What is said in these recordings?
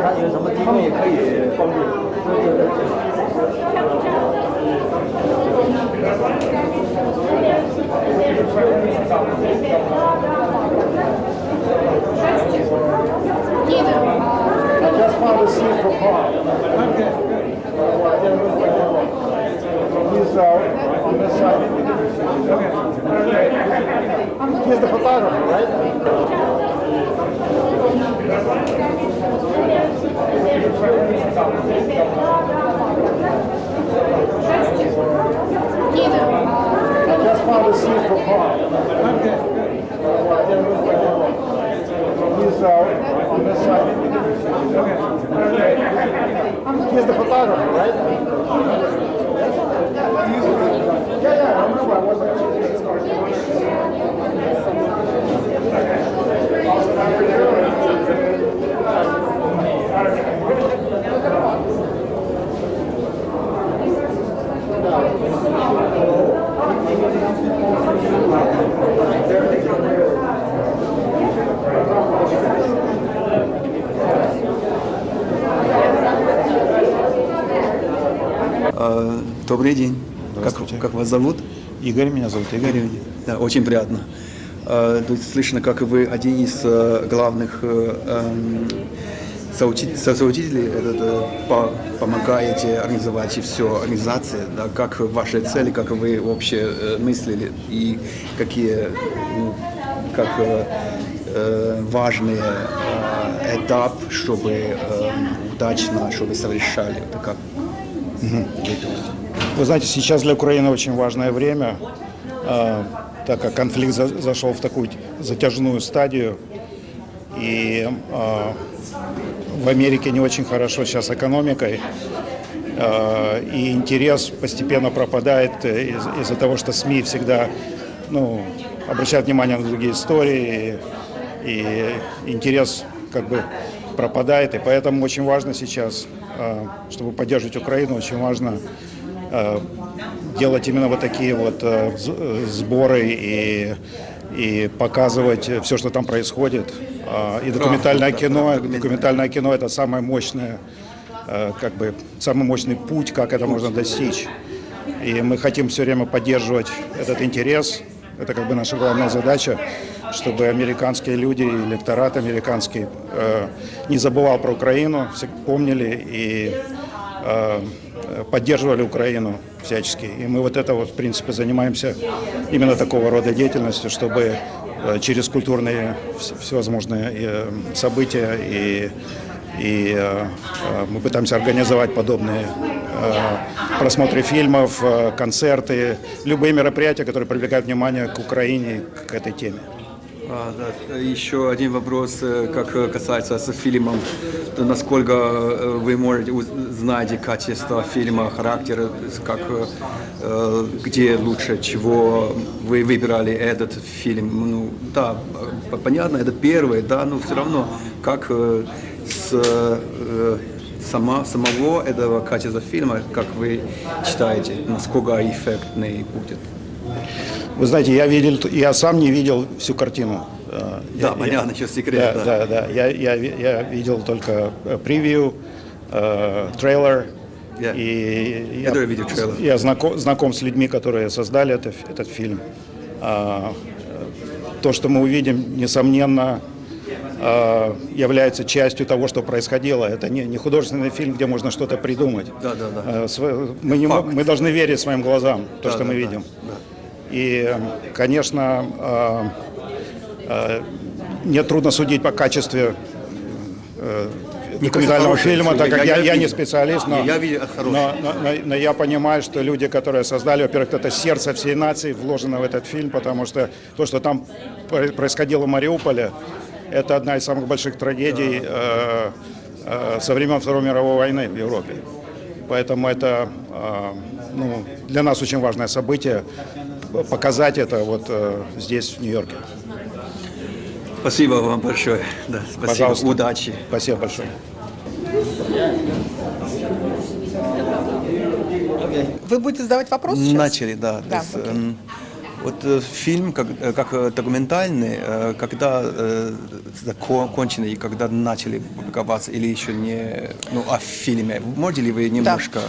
看有什么地方也可以帮助。I just found a seat for car. Okay. He's on this side. Okay. He's the photographer, right? I just found a seat for car. Okay. He's on this side. Okay. He's the photographer, right? Yeah, I remember I wasn't. Добрый день. Как вас зовут? Игорь, меня зовут Игорь. Да, очень приятно. Тут слышно, как вы один из главных соучителей, помогаете организовать все организации, да, как ваши цели, как вы вообще мыслили и какие важные этап, чтобы удачно, чтобы совершали это как. Вы знаете, сейчас для Украины очень важное время, так как конфликт зашел в такую затяжную стадию, и в Америке не очень хорошо сейчас экономикой, и интерес постепенно пропадает из-за того, что СМИ всегда обращают внимание на другие истории, и интерес как бы пропадает, и поэтому очень важно сейчас, чтобы поддерживать Украину, очень важно делать именно вот такие вот сборы и показывать все, что там происходит. И документальное кино – это самое мощное, самый мощный путь, как это можно достичь. И мы хотим все время поддерживать этот интерес. Это как бы наша главная задача, чтобы американские люди, электорат американский не забывал про Украину, все помнили и поддерживали Украину всячески. И мы вот это вот, в принципе, занимаемся именно такого рода деятельностью, чтобы через культурные всевозможные события и мы пытаемся организовать подобные просмотры фильмов, концерты, любые мероприятия, которые привлекают внимание к Украине, к этой теме. Да. Еще один вопрос, как касается с фильмом. Насколько вы знаете качество фильма, характер, где лучше, чего вы выбирали этот фильм? Да, понятно, это первый, да, но все равно, как самого этого качества фильма, как вы считаете, насколько эффектный будет? Вы знаете, я сам не видел всю картину. Да, понятно, сейчас секрет. Да. Я видел только превью, трейлер. И я знаком с людьми, которые создали этот фильм. То, что мы увидим, несомненно, является частью того, что происходило. Это не художественный фильм, где можно что-то придумать. Да. Мы должны верить своим глазам, что мы видим. Да. И, конечно, мне трудно судить по качеству документального фильма, так как я не специалист, но я понимаю, что люди, которые создали, во-первых, это сердце всей нации вложено в этот фильм, потому что то, что там происходило в Мариуполе, это одна из самых больших трагедий со времен Второй мировой войны в Европе. Поэтому это для нас очень важное событие, показать это вот здесь, в Нью-Йорке. Спасибо вам большое. Да, спасибо. Пожалуйста. Удачи. Спасибо большое. Вы будете задавать вопросы сейчас? Начали, да. Да, Вот фильм как документальный, когда законченный и когда начали публиковаться или еще не, ну, о фильме, можете ли вы немножко?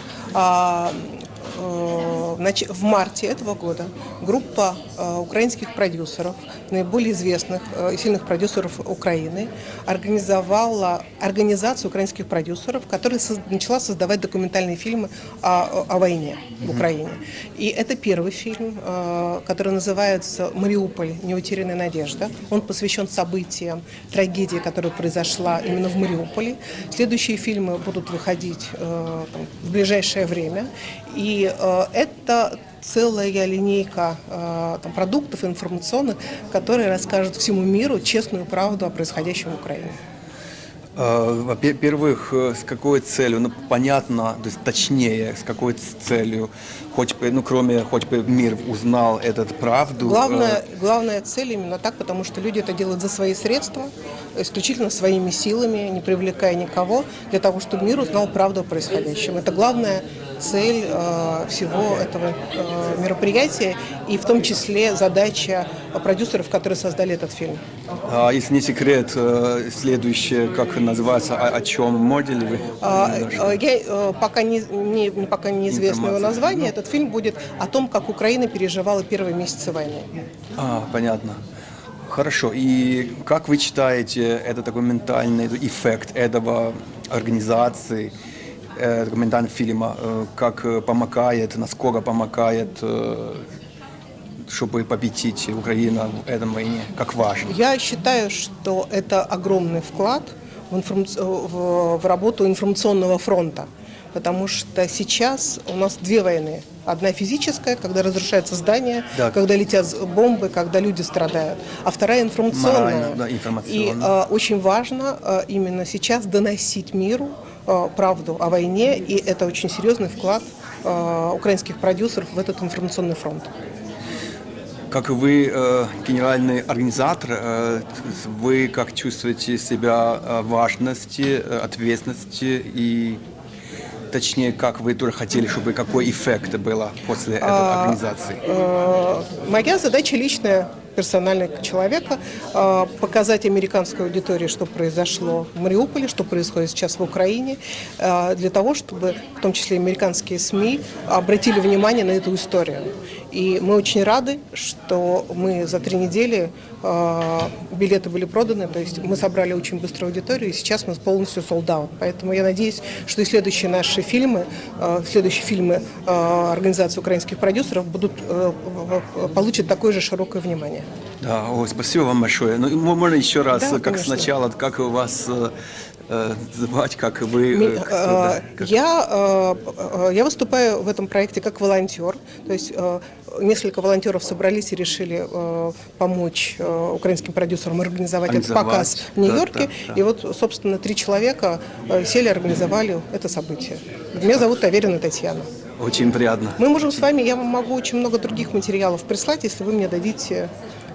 В марте этого года группа украинских продюсеров, наиболее известных и сильных продюсеров Украины, организовала организацию украинских продюсеров, которая начала создавать документальные фильмы о войне в Украине. И это первый фильм, который называется «Мариуполь. Неутерянная надежда». Он посвящен событиям, трагедии, которая произошла именно в Мариуполе. Следующие фильмы будут выходить в ближайшее время. И это целая линейка продуктов информационных, которые расскажут всему миру честную правду о происходящем в Украине. Во-первых, с какой целью? Ну, понятно, то есть точнее, с какой целью, хоть бы, ну, кроме, хоть бы мир узнал эту правду. Главная цель именно так, потому что люди это делают за свои средства, исключительно своими силами, не привлекая никого, для того, чтобы мир узнал правду о происходящем. Это главная цель всего этого мероприятия, и в том числе задача продюсеров, которые создали этот фильм. Если не секрет, следующее, как называется, о чем можете ли вы? Пока неизвестно его название. Этот фильм будет о том, как Украина переживала первые месяцы войны. Понятно. Хорошо. И как вы считаете, это документальный эффект этого организации, документального фильма, как помогает, насколько помогает, чтобы победить Украину в этом войне, как важно? Я считаю, что это огромный вклад в работу информационного фронта, потому что сейчас у нас две войны. Одна физическая, когда разрушаются здания, да, когда летят бомбы, когда люди страдают. А вторая информационная. Да, и очень важно именно сейчас доносить миру правду о войне, и это очень серьезный вклад украинских продюсеров в этот информационный фронт. Как вы генеральный организатор, вы как чувствуете себя важности, ответственности и точнее, как вы тоже хотели, чтобы какой эффект был после этой организации? Моя задача личная, персональная человека, показать американской аудитории, что произошло в Мариуполе, что происходит сейчас в Украине, для того, чтобы в том числе американские СМИ обратили внимание на эту историю. И мы очень рады, что мы за 3 недели билеты были проданы, то есть мы собрали очень быструю аудиторию, и сейчас мы полностью sold out. Поэтому я надеюсь, что и следующие наши фильмы, организации украинских продюсеров получат такое же широкое внимание. Да, спасибо вам большое. Ну, можно еще раз, да, как сначала, как у вас звать, как вы? Я выступаю в этом проекте как волонтер, то есть несколько волонтеров собрались и решили помочь украинским продюсерам организовать этот показ в Нью-Йорке. Да. И вот, собственно, 3 человека сели, организовали это событие. Меня зовут Аверина Татьяна. Очень приятно. Мы можем с вами, я вам могу очень много других материалов прислать, если вы мне дадите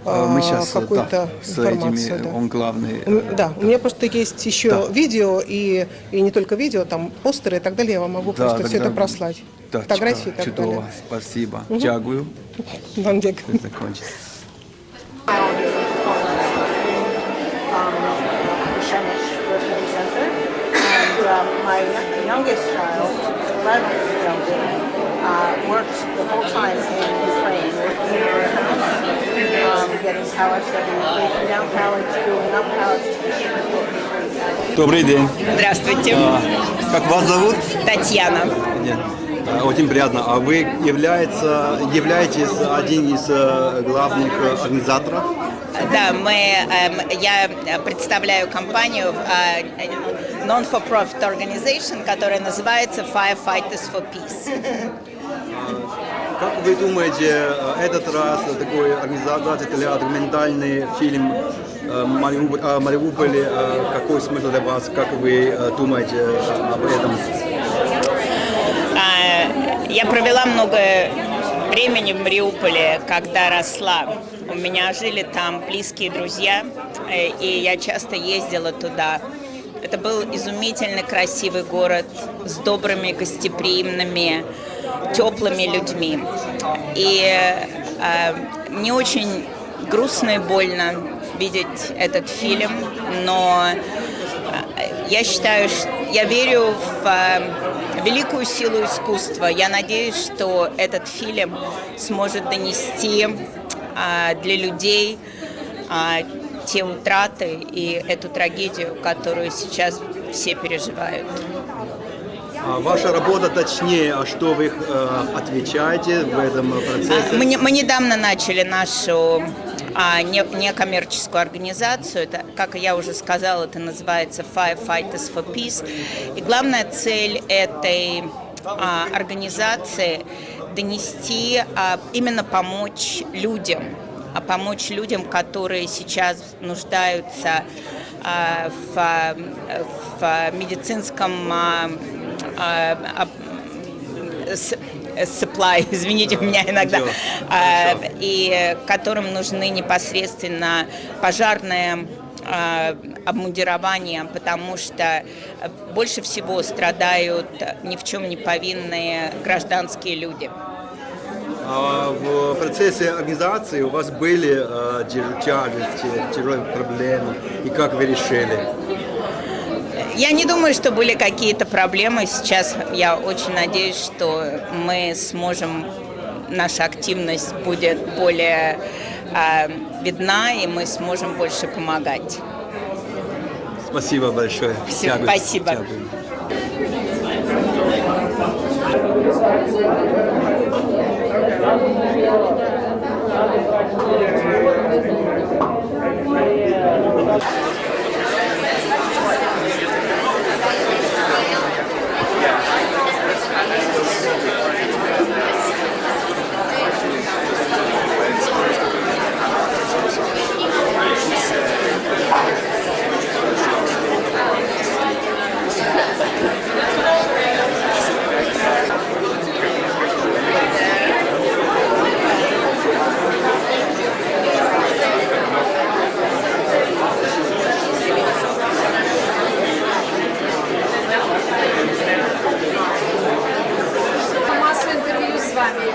мы сейчас какую-то информацию. Да. Он главный. Да, у меня просто есть еще видео, и не только видео, там постеры и так далее, я вам могу просто все это прослать. Да, фотографии и так далее. Спасибо. Дякую. Вам дякую. Закончить. My youngest child, 11, works the whole time in Ukraine, working in a warehouse, getting pallets, breaking down pallets, doing up pallets. Добрый день. Здравствуйте. Как вас зовут? Татьяна. Очень приятно. А вы являетесь один из главных организаторов? Да, я представляю компанию non-for-profit organization, которая называется Firefighters for Peace. Как вы думаете, этот раз такой организация для документальный фильм о Мариуполе, какой смысл для вас, как вы думаете об этом? Я провела много времени в Мариуполе, когда росла. У меня жили там близкие друзья, и я часто ездила туда. Это был изумительно красивый город с добрыми, гостеприимными, теплыми людьми. И Мне очень грустно и больно видеть этот фильм, но я считаю, я верю в великую силу искусства. Я надеюсь, что этот фильм сможет донести для людей те утраты и эту трагедию, которую сейчас все переживают. Ваша работа точнее, а что вы отвечаете в этом процессе? Мы недавно начали нашу некоммерческую организацию. Это, как я уже сказала, это называется Firefighters for Peace. И главная цель этой организации донести, именно помочь людям, которые сейчас нуждаются в медицинском supply, извините меня иногда, и которым нужны непосредственно пожарное обмундирование, потому что больше всего страдают ни в чем не повинные гражданские люди. В процессе организации у вас были тяжести, тяжелые проблемы, и как вы решили? Я не думаю, что были какие-то проблемы. Сейчас я очень надеюсь, что мы сможем, наша активность будет более видна, и мы сможем больше помогать. Спасибо большое. Спасибо.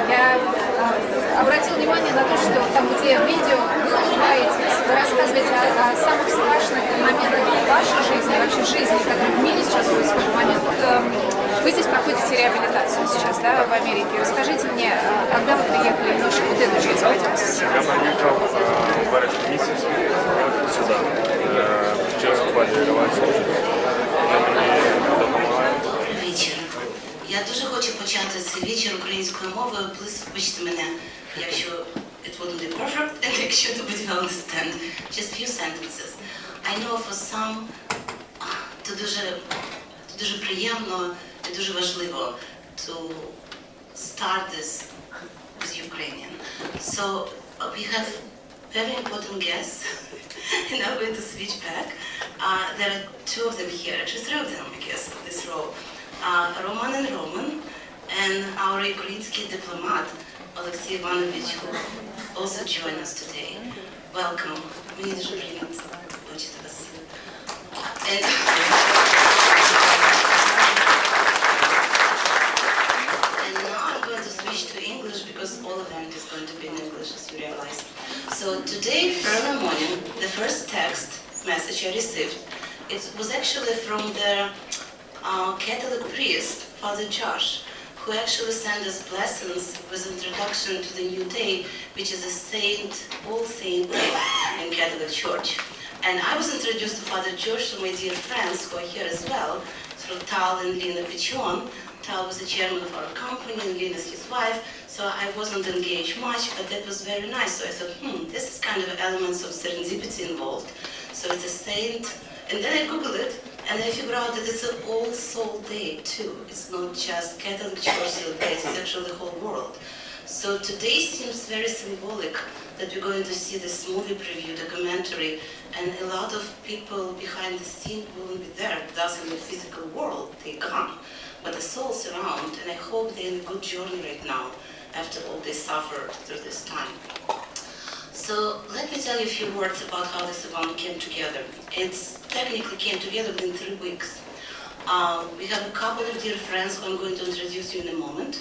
Я обратил внимание на то, что там, где видео вы улыбаетесь, вы рассказываете о самых страшных моментах вашей жизни, вообще жизни, которые в мире сейчас происходят в момент. Вы здесь проходите реабилитацию сейчас, да, в Америке. Расскажите мне, когда вы приехали, немножко вот эту часть хотелось. Я приехал в вересні місяці сюди. Хотів сподіватися, що мені допомагають. Вечір. Я дуже хочу почати цей вечір українською мовою. Вибачте мене, якщо it wouldn't be perfect, and якщо to be understand. Just few sentences. I know for some, це дуже приємно і дуже важливо to start this with Ukrainian. So we have very important guests, and I'm going to switch back. There are two of them here, actually three of them, I guess, in this row. Roman and our Ukrainian diplomat, Alexey Ivanovich, who also joined us today. Welcome. Мені дуже приємно бачити вас. And now I'm going to switch to English because all of them is going to be in English, as you realize. So today, early morning, the first text message I received, it was actually from the Catholic priest, Father Josh, who actually sent us blessings with introduction to the new day, which is a saint, All Saint Day in Catholic Church. And I was introduced to Father Josh to my dear friends who are here as well, through Tal and Lena Pichon. Tal was the chairman of our company and Lena is his wife, so I wasn't engaged much, but that was very nice. So I thought, this is kind of elements of serendipity involved. So it's a saint, and then I Googled it, and I figured out that it's an All Soul Day too. It's not just Catholic Church celebrates, it's actually the whole world. So today seems very symbolic that we're going to see this movie preview, documentary, and a lot of people behind the scene won't be there, thus in the physical world, they gone. But the souls around, and I hope they're in a good journey right now, after all they suffered through this time. So let me tell you a few words about how this event came together. It technically came together within 3 weeks. We have a couple of dear friends who I'm going to introduce you in a moment.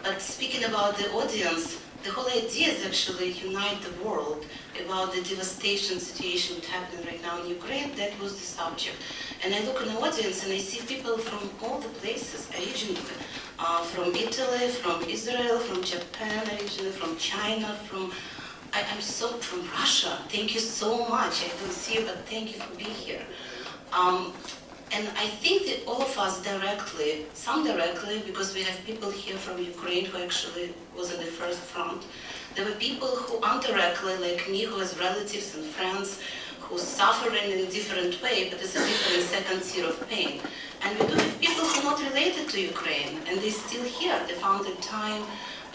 But speaking about the audience, the whole idea is actually unite the world about the devastation situation that's happening right now in Ukraine. That was the subject. And I look in the audience and I see people from all the places originally, from Italy, from Israel, from Japan originally, from China, from Russia. Thank you so much. I don't see you, but thank you for being here. And I think that all of us directly, some directly, because we have people here from Ukraine who actually was in the first front. There were people who indirectly, like me, who has relatives and friends, who suffering in a different way, but it's a different second tier of pain. And we do have people who are not related to Ukraine, and they're still here. They found the time,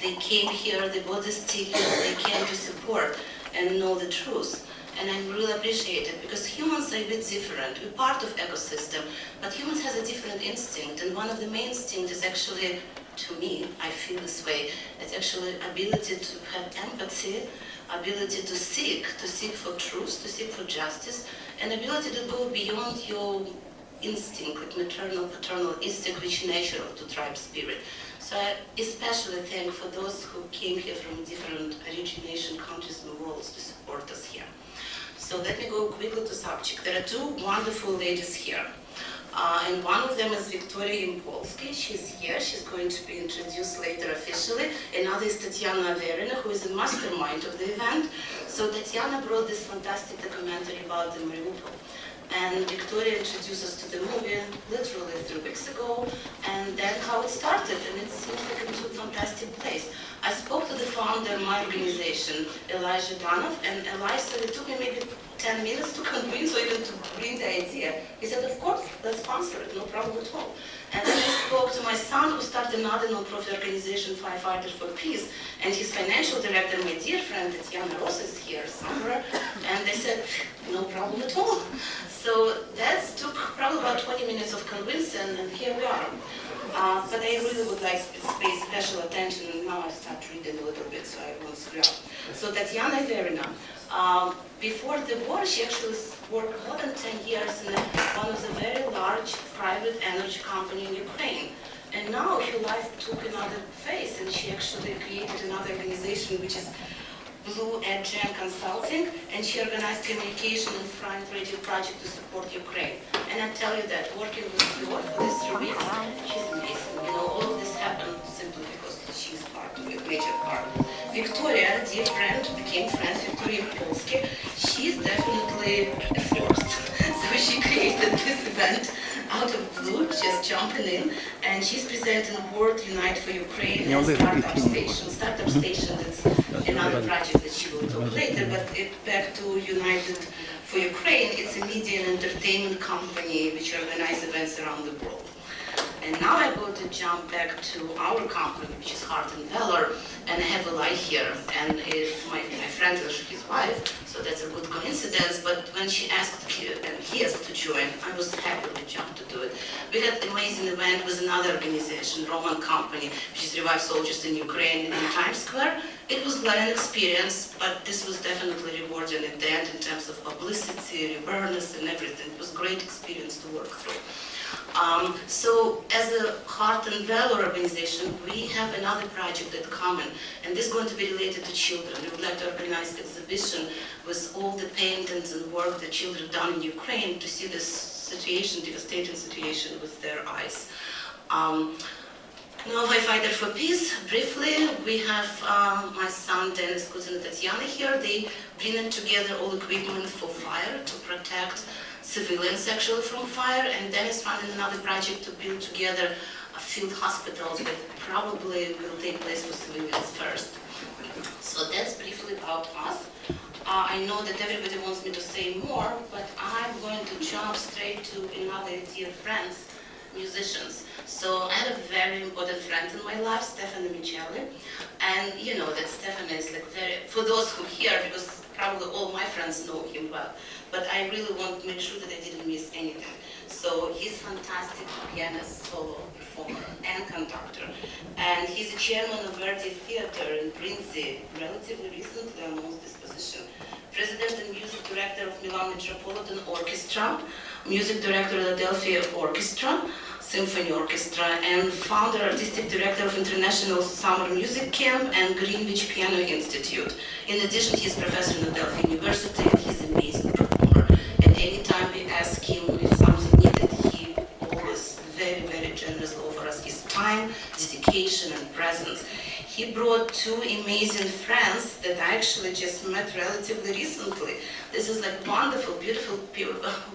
they came here, they bought these tickets, they came to support and know the truth. And I really appreciate it, because humans are a bit different. We're part of ecosystem, but humans has a different instinct, and one of the main instincts is actually, to me, I feel this way, it's actually ability to have empathy, ability to seek for truth, to seek for justice, and ability to go beyond your instinct, like maternal, paternal instinct, which is natural to tribe spirit. So I especially thank for those who came here from different origination countries in the world to support us here. So let me go quickly to subject. There are two wonderful ladies here. And one of them is Victoria Impolsky. She's here. She's going to be introduced later officially. Another is Tatiana Verina, who is the mastermind of the event. So Tatiana brought this fantastic documentary about the Mariupol. And Victoria introduced us to the movie literally 3 weeks ago, and then how it started, and it seems like it was a fantastic place. I spoke to the founder of my organization, Lytvynov, and Eli said it took me maybe 10 minutes to convince or even to bring the idea. He said, of course, let's sponsor it, no problem at all. And then I spoke to my son, who started another non-profit organization, Firefighters for Peace, and his financial director, my dear friend Tatiana Ross, is here somewhere, and they said, no problem at all. So that took probably about 20 minutes of convincing, and here we are. But I really would like to pay special attention, and now I start reading a little bit so I won't screw up. So Tatiana Verina, before the war, she actually worked more than 10 years in one of the very large private energy company in Ukraine. And now her life took another phase, and she actually created another organization, which is BlEU ET JAUNE Consulting, and she organized communication and front radio project to support Ukraine. And I tell you that working with her for these 3 weeks, she's amazing. You know, all of this happened simply because she's part of it, major part. Victoria, dear friend, became friends, Victoria Impolsky. She's definitely a first. So she created this event out of blue, just jumping in, and she's presenting World Unite for Ukraine and Startup Station. Startup Station is another project that she will talk later, but back to United for Ukraine, it's a media and entertainment company which organizes events around the world. And now I'm going to jump back to our company, which is Heart and Valor, and I have Eli here, and it's my friend is his wife, so that's a good coincidence, but when she asked and he asked to join, I was happy to jump to do it. We had an amazing event with another organization, Roman company, which is Revive Soldiers in Ukraine in Times Square. It was a learning experience, but this was definitely rewarding at the end in terms of publicity, awareness, and everything. It was a great experience to work through. So as a Heart and Valor organization, we have another project that's common, and this is going to be related to children. We would like to organize an exhibition with all the paintings and work that children done in Ukraine to see this situation, devastating situation with their eyes. Now, Fighter for Peace, briefly, we have my son Dennis, Kuzin, and Tatiana here. They bring together all equipment for fire to protect civilians actually from fire, and Dennis running another project to build together field hospitals that probably will take place for civilians first. So that's briefly about us. I know that everybody wants me to say more, but I'm going to jump straight to another dear friends, musicians. So I had a very important friend in my life, Stefano Miceli, and you know that Stefano is like very, for those who hear, because probably all my friends know him well, but I really want to make sure that I didn't miss anything. So he's a fantastic pianist, solo performer, and conductor. And he's a chairman of Verdi Theater in Brinzi, relatively recently announced this position. President and music director of Milan Metropolitan Orchestra, music director of Philadelphia Orchestra, Symphony Orchestra and founder, artistic director of International Summer Music Camp and Greenwich Piano Institute. In addition, he's professor at Delphi University and he's an amazing performer. And anytime we ask him if something needed, he always very, very generously offers us his time, dedication, and presence. He brought two amazing friends that I actually just met relatively recently. This is like wonderful, beautiful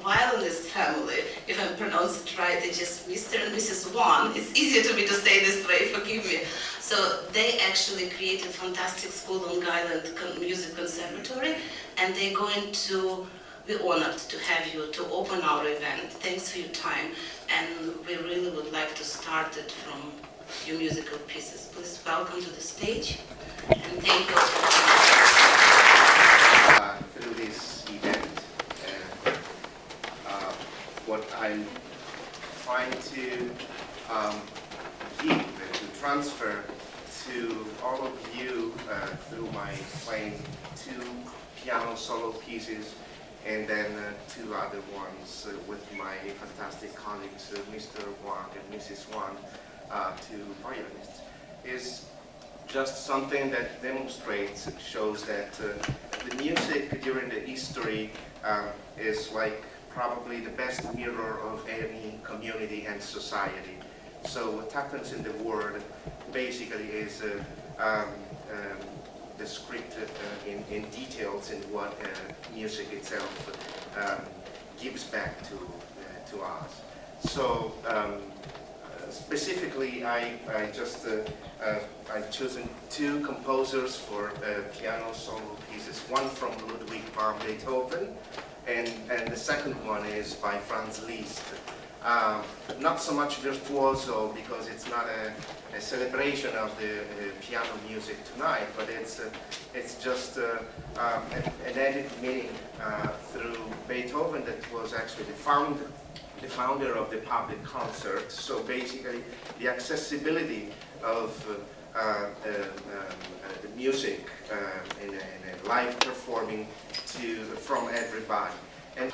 violinist family. If I pronounce it right, it's just Mr. and Mrs. Wan. It's easier to me to say this way, forgive me. So they actually created fantastic school on Island Music Conservatory, and they're going to be honored to have you to open our event. Thanks for your time, and we really would like to start it from your musical pieces. Please welcome to the stage, and thank you all for through this event. What I'm trying to give, to transfer to all of you through my playing two piano solo pieces and then two other ones with my fantastic colleagues, Mr. Wang and Mrs. Wang, two pianists, is just something that demonstrates, shows that the music during the history is like probably the best mirror of any community and society. So what happens in the world basically is described in details in what music itself gives back to us. So specifically, I've chosen two composers for piano solo pieces. One from Ludwig van Beethoven, and the second one is by Franz Liszt. Not so much virtuoso because it's not a celebration of the piano music tonight, but it's just an added meaning through Beethoven that was actually the founder of the public concert. So basically, the accessibility of the music in a live performing from everybody. And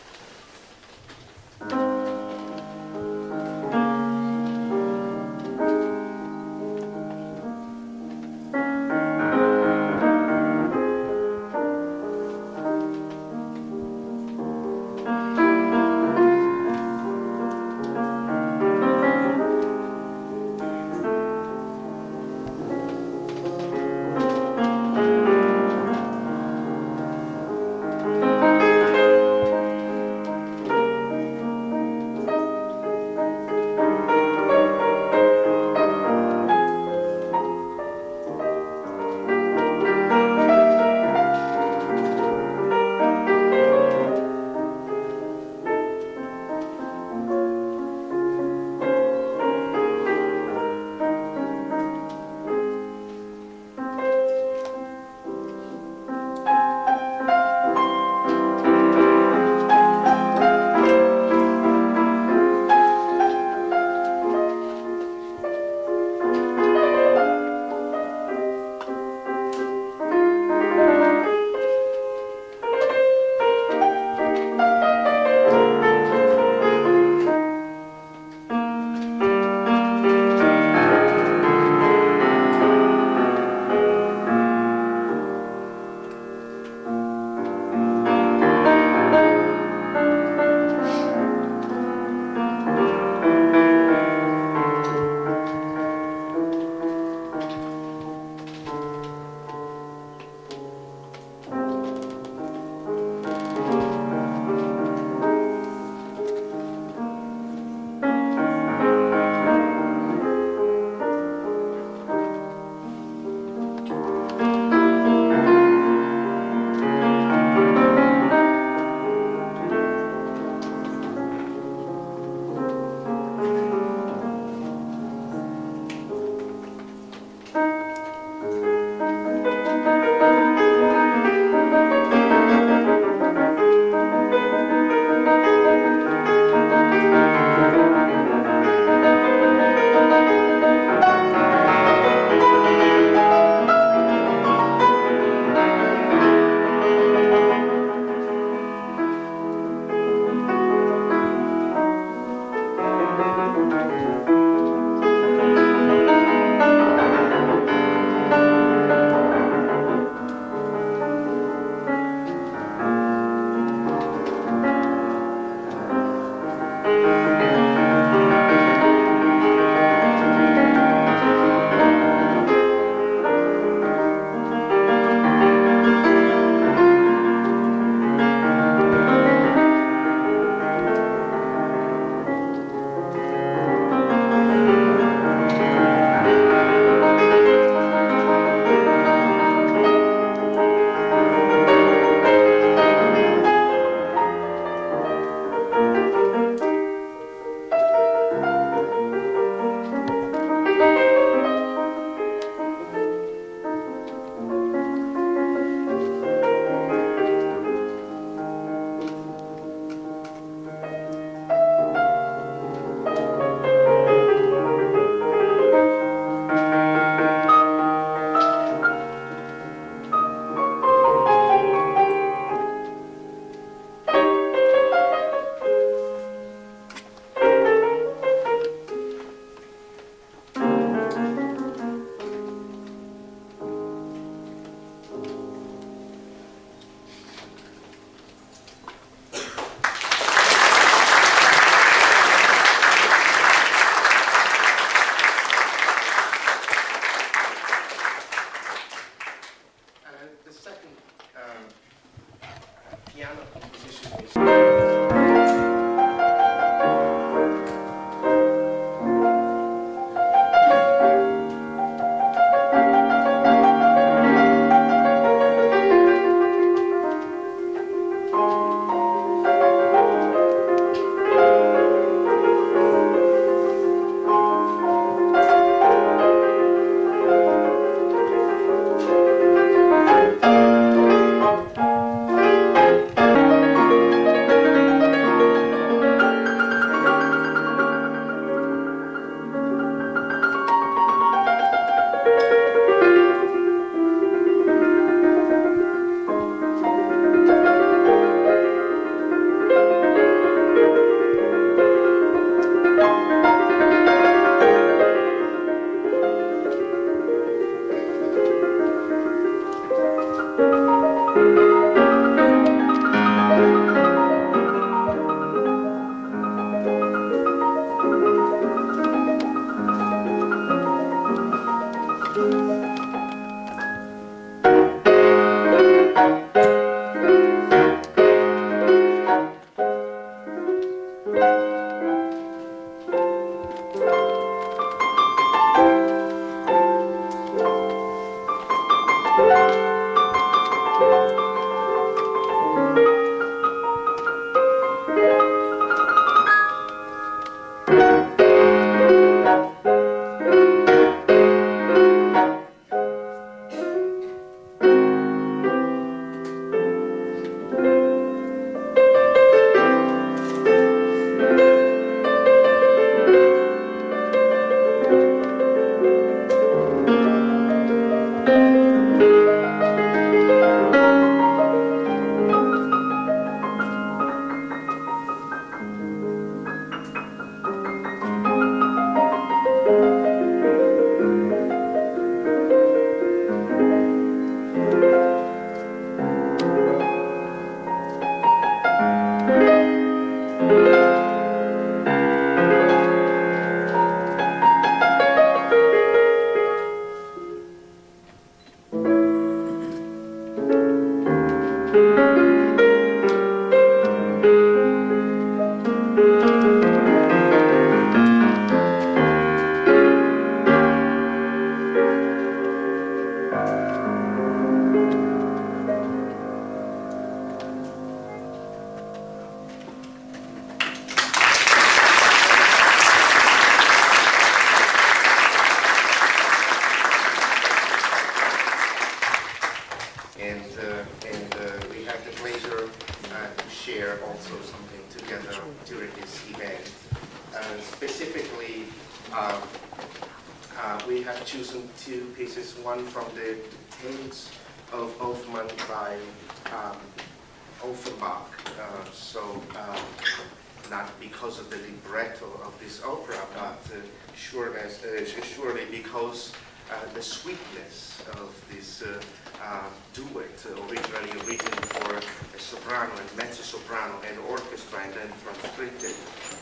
We have chosen two pieces, one from the Tales of Offman by Offenbach. not because of the libretto of this opera, but surely because the sweetness of this duet, originally written for a soprano and mezzo-soprano and orchestra, and then transcripted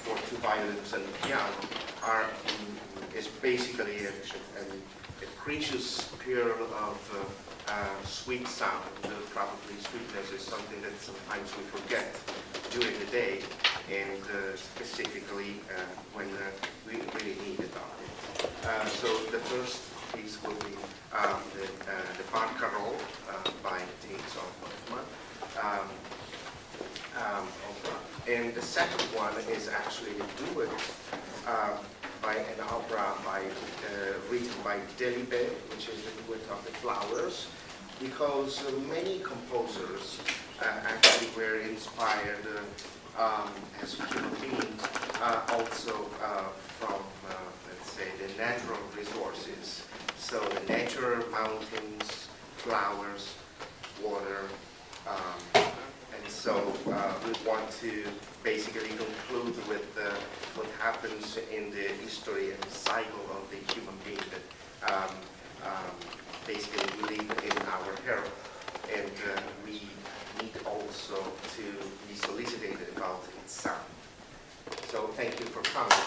for 2 violins and piano, is basically a precious pearl of sweet sound. Probably sweetness is something that sometimes we forget during the day, and specifically when we really need it. So the first piece will be the Barcarolle by James Hoffman. And the second one is actually a duet by an opera written by Delibes, which is the duet of the flowers, because many composers actually were inspired as human beings also from, let's say, the natural resources. So the nature, mountains, flowers, water, and so we want to basically conclude with what happens in the history and cycle of the human being that basically we live in our hero, and we need also to be solicited about its sound. So thank you for coming.